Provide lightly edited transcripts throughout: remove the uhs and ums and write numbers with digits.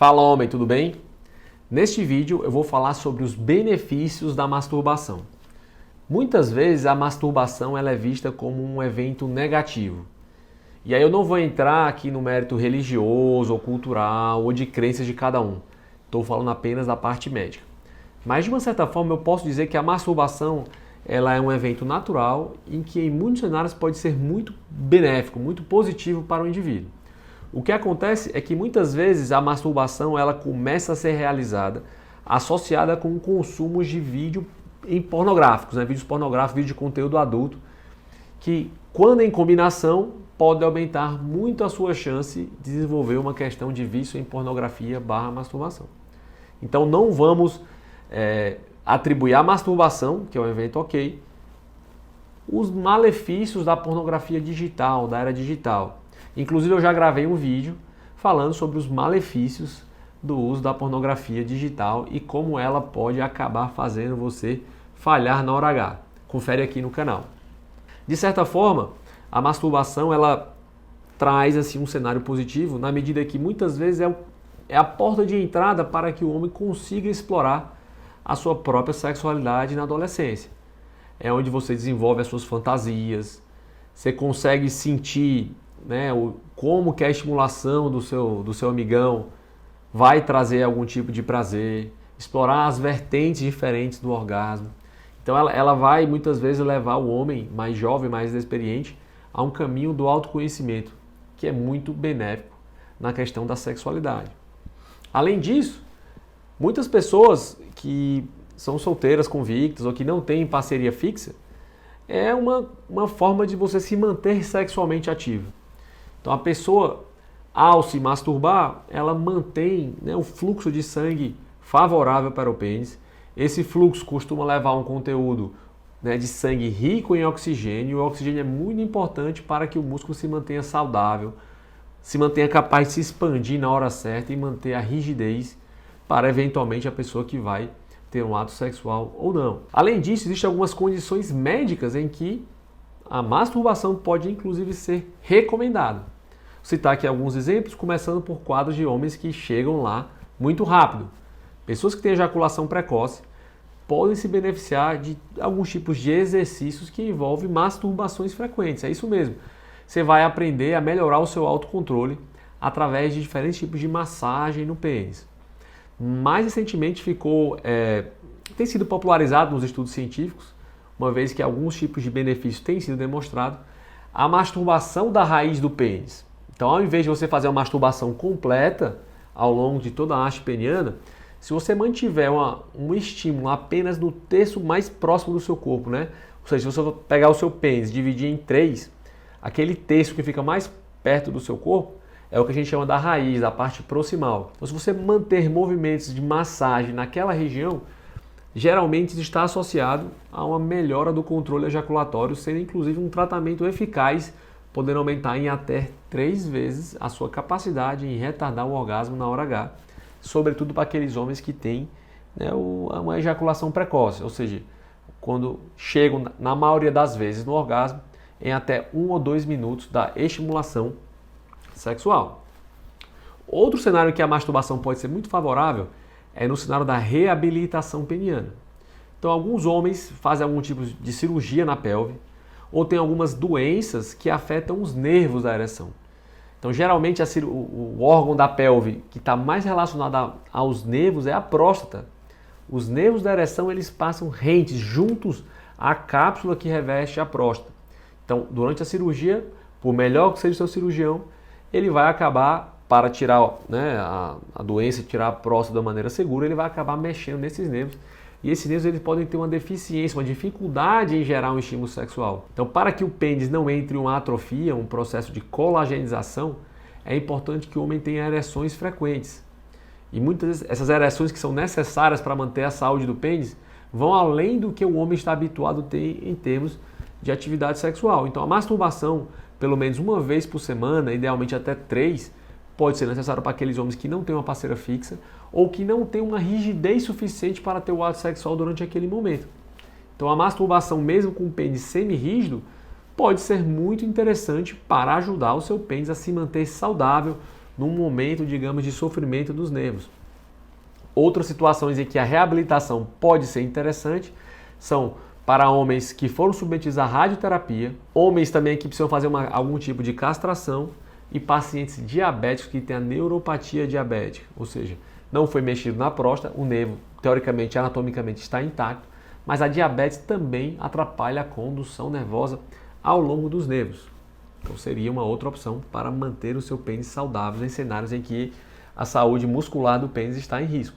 Fala homem, tudo bem? Neste vídeo eu vou falar sobre os benefícios da masturbação. Muitas vezes a masturbação ela é vista como um evento negativo. E aí eu não vou entrar aqui no mérito religioso ou cultural ou de crenças de cada um. Estou falando apenas da parte médica. Mas de uma certa forma eu posso dizer que a masturbação ela é um evento natural em que em muitos cenários pode ser muito benéfico, muito positivo para o indivíduo. O que acontece é que muitas vezes a masturbação ela começa a ser realizada associada com consumos de vídeo em pornográficos, vídeos pornográficos, vídeo de conteúdo adulto, que quando em combinação pode aumentar muito a sua chance de desenvolver uma questão de vício em pornografia / masturbação. Então não vamos atribuir à masturbação, que é um evento ok, os malefícios da pornografia digital, da era digital. Inclusive eu já gravei um vídeo falando sobre os malefícios do uso da pornografia digital e como ela pode acabar fazendo você falhar na hora H. Confere aqui no canal. De certa forma, a masturbação ela traz assim, um cenário positivo na medida que muitas vezes é a porta de entrada para que o homem consiga explorar a sua própria sexualidade na adolescência. É onde você desenvolve as suas fantasias, você consegue sentir como que a estimulação do seu amigão vai trazer algum tipo de prazer, explorar as vertentes diferentes do orgasmo. Então ela vai muitas vezes levar o homem mais jovem, mais inexperiente, a um caminho do autoconhecimento, que é muito benéfico na questão da sexualidade. Além disso, muitas pessoas que são solteiras convictas ou que não têm parceria fixa, é uma forma de você se manter sexualmente ativo. Então a pessoa, ao se masturbar, ela mantém o fluxo de sangue favorável para o pênis. Esse fluxo costuma levar um conteúdo de sangue rico em oxigênio. E o oxigênio é muito importante para que o músculo se mantenha saudável, se mantenha capaz de se expandir na hora certa e manter a rigidez para eventualmente a pessoa que vai ter um ato sexual ou não. Além disso, existem algumas condições médicas em que a masturbação pode inclusive ser recomendada. Vou citar aqui alguns exemplos, começando por quadros de homens que chegam lá muito rápido. Pessoas que têm ejaculação precoce podem se beneficiar de alguns tipos de exercícios que envolvem masturbações frequentes. É isso mesmo. Você vai aprender a melhorar o seu autocontrole através de diferentes tipos de massagem no pênis. Mais recentemente tem sido popularizado nos estudos científicos, uma vez que alguns tipos de benefícios têm sido demonstrados, a masturbação da raiz do pênis. Então, ao invés de você fazer uma masturbação completa ao longo de toda a haste peniana, se você mantiver um estímulo apenas no terço mais próximo do seu corpo, ou seja, se você pegar o seu pênis e dividir em 3, aquele terço que fica mais perto do seu corpo é o que a gente chama da raiz, da parte proximal. Então, se você manter movimentos de massagem naquela região, geralmente está associado a uma melhora do controle ejaculatório, sendo inclusive um tratamento eficaz, podendo aumentar em até 3 vezes a sua capacidade em retardar o orgasmo na hora H, sobretudo para aqueles homens que têm uma ejaculação precoce, ou seja, quando chegam, na maioria das vezes, no orgasmo, em até 1 ou 2 minutos da estimulação sexual. Outro cenário que a masturbação pode ser muito favorável é no cenário da reabilitação peniana. Então, alguns homens fazem algum tipo de cirurgia na pelve ou tem algumas doenças que afetam os nervos da ereção. Então, geralmente, o órgão da pelve que está mais relacionado aos nervos é a próstata. Os nervos da ereção eles passam rentes juntos à cápsula que reveste a próstata. Então, durante a cirurgia, por melhor que seja o seu cirurgião, ele vai acabar, para tirar a doença, tirar a próstata da maneira segura, ele vai acabar mexendo nesses nervos. E esses nervos eles podem ter uma deficiência, uma dificuldade em gerar um estímulo sexual. Então, para que o pênis não entre em uma atrofia, um processo de colagenização, é importante que o homem tenha ereções frequentes. E muitas vezes essas ereções que são necessárias para manter a saúde do pênis vão além do que o homem está habituado a ter em termos de atividade sexual. Então, a masturbação, pelo menos uma vez por semana, idealmente até 3, pode ser necessário para aqueles homens que não têm uma parceira fixa ou que não têm uma rigidez suficiente para ter o ato sexual durante aquele momento. Então a masturbação, mesmo com o pênis semi-rígido, pode ser muito interessante para ajudar o seu pênis a se manter saudável, num momento, digamos, de sofrimento dos nervos. Outras situações em que a reabilitação pode ser interessante são para homens que foram submetidos à radioterapia, homens também que precisam fazer algum tipo de castração e pacientes diabéticos que têm a neuropatia diabética, ou seja, não foi mexido na próstata, o nervo teoricamente, anatomicamente está intacto, mas a diabetes também atrapalha a condução nervosa ao longo dos nervos. Então seria uma outra opção para manter o seu pênis saudável em cenários em que a saúde muscular do pênis está em risco.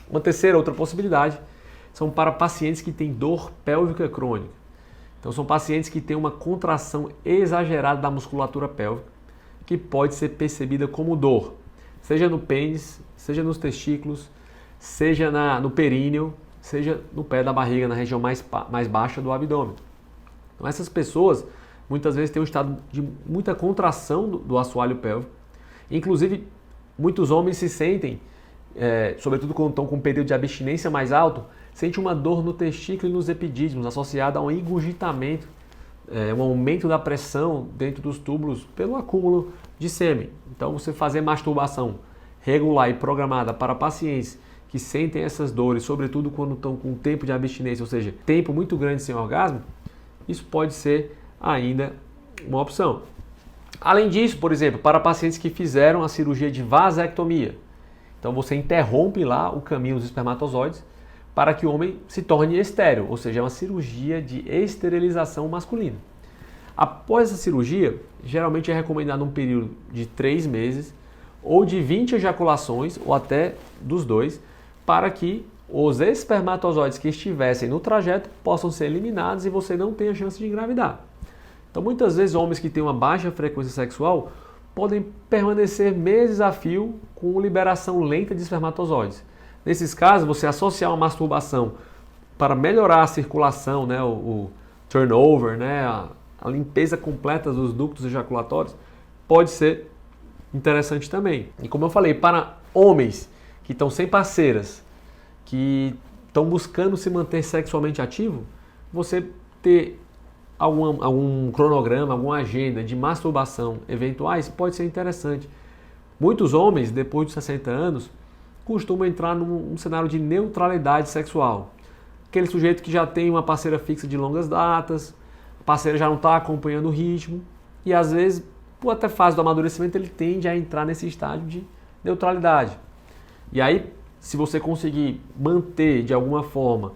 Uma terceira, outra possibilidade, são para pacientes que têm dor pélvica crônica. Então são pacientes que têm uma contração exagerada da musculatura pélvica, que pode ser percebida como dor, seja no pênis, seja nos testículos, seja no períneo, seja no pé da barriga, na região mais baixa do abdômen. Então essas pessoas muitas vezes têm um estado de muita contração do assoalho pélvico. Inclusive, muitos homens se sentem, sobretudo quando estão com um período de abstinência mais alto, sentem uma dor no testículo e nos epidídimos, associada a um engurgitamento, um aumento da pressão dentro dos túbulos pelo acúmulo de sêmen. Então, você fazer masturbação regular e programada para pacientes que sentem essas dores, sobretudo quando estão com tempo de abstinência, ou seja, tempo muito grande sem orgasmo, isso pode ser ainda uma opção. Além disso, por exemplo, para pacientes que fizeram a cirurgia de vasectomia, então você interrompe lá o caminho dos espermatozoides para que o homem se torne estéril, ou seja, é uma cirurgia de esterilização masculina. Após essa cirurgia, geralmente é recomendado um período de 3 meses ou de 20 ejaculações, ou até dos dois, para que os espermatozoides que estivessem no trajeto possam ser eliminados e você não tenha chance de engravidar. Então, muitas vezes, homens que têm uma baixa frequência sexual podem permanecer meses a fio com liberação lenta de espermatozoides. Nesses casos, você associar uma masturbação para melhorar a circulação, né, o turnover, né, a limpeza completa dos ductos ejaculatórios, pode ser interessante também. E como eu falei, para homens que estão sem parceiras, que estão buscando se manter sexualmente ativo, você ter algum cronograma, alguma agenda de masturbação eventuais pode ser interessante. Muitos homens, depois de 60 anos, costumam entrar num cenário de neutralidade sexual. Aquele sujeito que já tem uma parceira fixa de longas datas, a parceira já não está acompanhando o ritmo e às vezes, por até fase do amadurecimento, ele tende a entrar nesse estágio de neutralidade. E aí, se você conseguir manter de alguma forma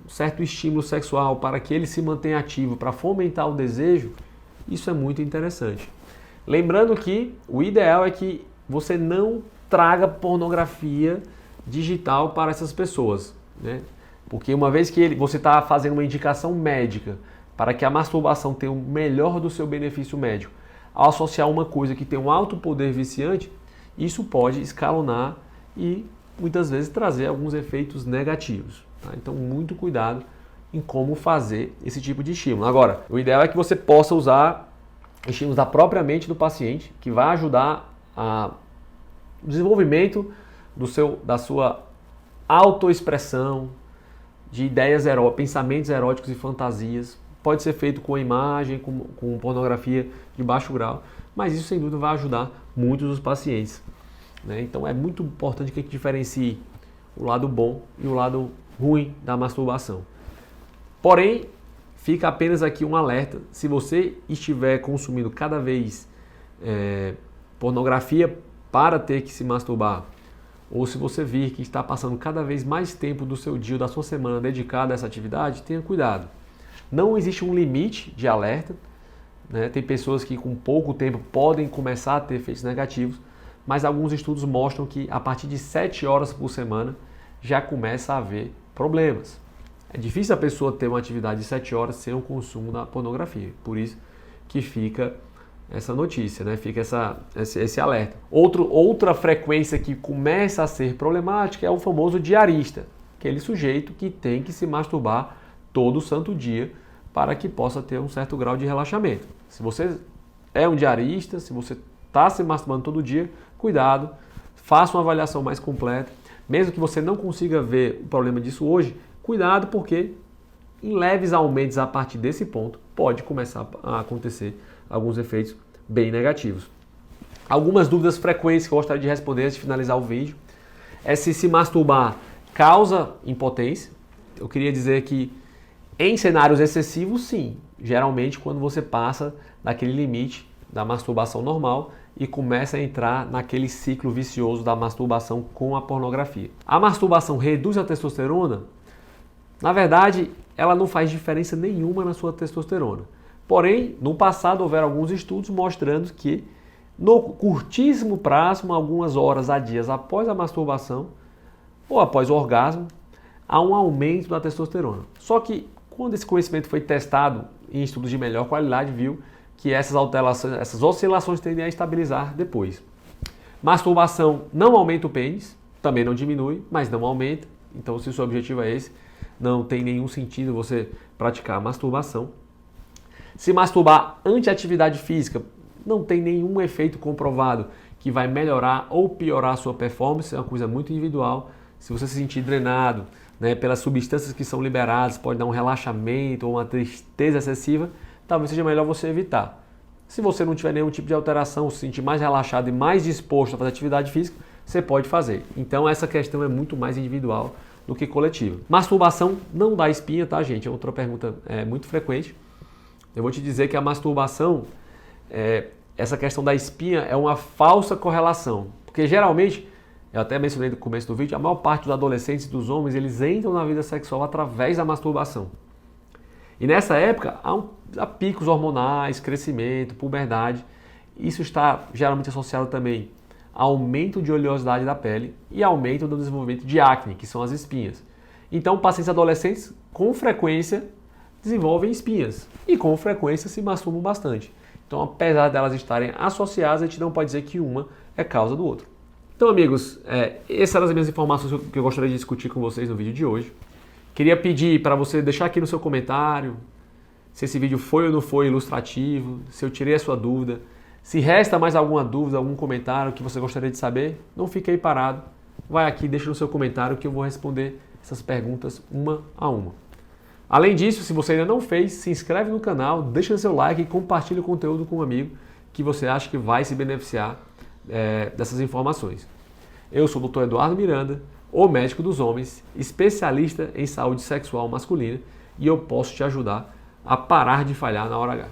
um certo estímulo sexual para que ele se mantenha ativo, para fomentar o desejo, isso é muito interessante. Lembrando que o ideal é que você não traga pornografia digital para essas pessoas, né? Porque uma vez que você está fazendo uma indicação médica para que a masturbação tenha o melhor do seu benefício médico, ao associar uma coisa que tem um alto poder viciante, isso pode escalonar e muitas vezes trazer alguns efeitos negativos. Tá? Então, muito cuidado em como fazer esse tipo de estímulo. Agora, o ideal é que você possa usar estímulos da própria mente do paciente, que vai ajudar o desenvolvimento da sua autoexpressão, de ideias pensamentos eróticos e fantasias. Pode ser feito com imagem, com pornografia de baixo grau, mas isso sem dúvida vai ajudar muitos dos pacientes, né? Então é muito importante que a gente diferencie o lado bom e o lado ruim da masturbação. Porém, fica apenas aqui um alerta: se você estiver consumindo cada vez pornografia para ter que se masturbar, ou se você vir que está passando cada vez mais tempo do seu dia ou da sua semana dedicado a essa atividade, tenha cuidado. Não existe um limite de alerta, né? Tem pessoas que com pouco tempo podem começar a ter efeitos negativos, mas alguns estudos mostram que a partir de 7 horas por semana já começa a haver problemas. É difícil a pessoa ter uma atividade de 7 horas sem o consumo da pornografia, por isso que fica essa notícia, né? Fica esse alerta. Outra frequência que começa a ser problemática é o famoso diarista, aquele sujeito que tem que se masturbar todo santo dia para que possa ter um certo grau de relaxamento. Se você é um diarista, se você está se masturbando todo dia, cuidado, faça uma avaliação mais completa. Mesmo que você não consiga ver o problema disso hoje, cuidado, porque em leves aumentos a partir desse ponto pode começar a acontecer alguns efeitos bem negativos. Algumas dúvidas frequentes que eu gostaria de responder antes de finalizar o vídeo é se masturbar causa impotência. Eu queria dizer que em cenários excessivos, sim. Geralmente quando você passa daquele limite da masturbação normal e começa a entrar naquele ciclo vicioso da masturbação com a pornografia. A masturbação reduz a testosterona? Na verdade, ela não faz diferença nenhuma na sua testosterona. Porém, no passado houveram alguns estudos mostrando que no curtíssimo prazo, algumas horas a dias após a masturbação ou após o orgasmo, há um aumento da testosterona. Só que quando esse conhecimento foi testado em estudos de melhor qualidade, viu que essas oscilações tendem a estabilizar depois. Masturbação não aumenta o pênis, também não diminui, mas não aumenta. Então, se o seu objetivo é esse, não tem nenhum sentido você praticar masturbação. Se masturbar anti-atividade física, não tem nenhum efeito comprovado que vai melhorar ou piorar a sua performance, é uma coisa muito individual. Se você se sentir drenado, pelas substâncias que são liberadas, pode dar um relaxamento ou uma tristeza excessiva, talvez seja melhor você evitar. Se você não tiver nenhum tipo de alteração, se sentir mais relaxado e mais disposto a fazer atividade física, você pode fazer. Então essa questão é muito mais individual do que coletiva. Masturbação não dá espinha, tá, gente? É outra pergunta muito frequente. Eu vou te dizer que a masturbação, essa questão da espinha é uma falsa correlação. Porque geralmente, eu até mencionei no começo do vídeo, a maior parte dos adolescentes e dos homens, eles entram na vida sexual através da masturbação. E nessa época, há picos hormonais, crescimento, puberdade. Isso está geralmente associado também a aumento de oleosidade da pele e aumento do desenvolvimento de acne, que são as espinhas. Então, pacientes adolescentes, com frequência, desenvolvem espinhas e com frequência se masturbam bastante. Então, apesar delas estarem associadas, a gente não pode dizer que uma é causa do outro. Então, amigos, essas eram as minhas informações que eu gostaria de discutir com vocês no vídeo de hoje. Queria pedir para você deixar aqui no seu comentário se esse vídeo foi ou não foi ilustrativo, se eu tirei a sua dúvida. Se resta mais alguma dúvida, algum comentário que você gostaria de saber, não fique aí parado. Vai aqui, deixa no seu comentário que eu vou responder essas perguntas uma a uma. Além disso, se você ainda não fez, se inscreve no canal, deixa seu like e compartilha o conteúdo com um amigo que você acha que vai se beneficiar dessas informações. Eu sou o Dr. Eduardo Miranda, o médico dos homens, especialista em saúde sexual masculina, e eu posso te ajudar a parar de falhar na hora H.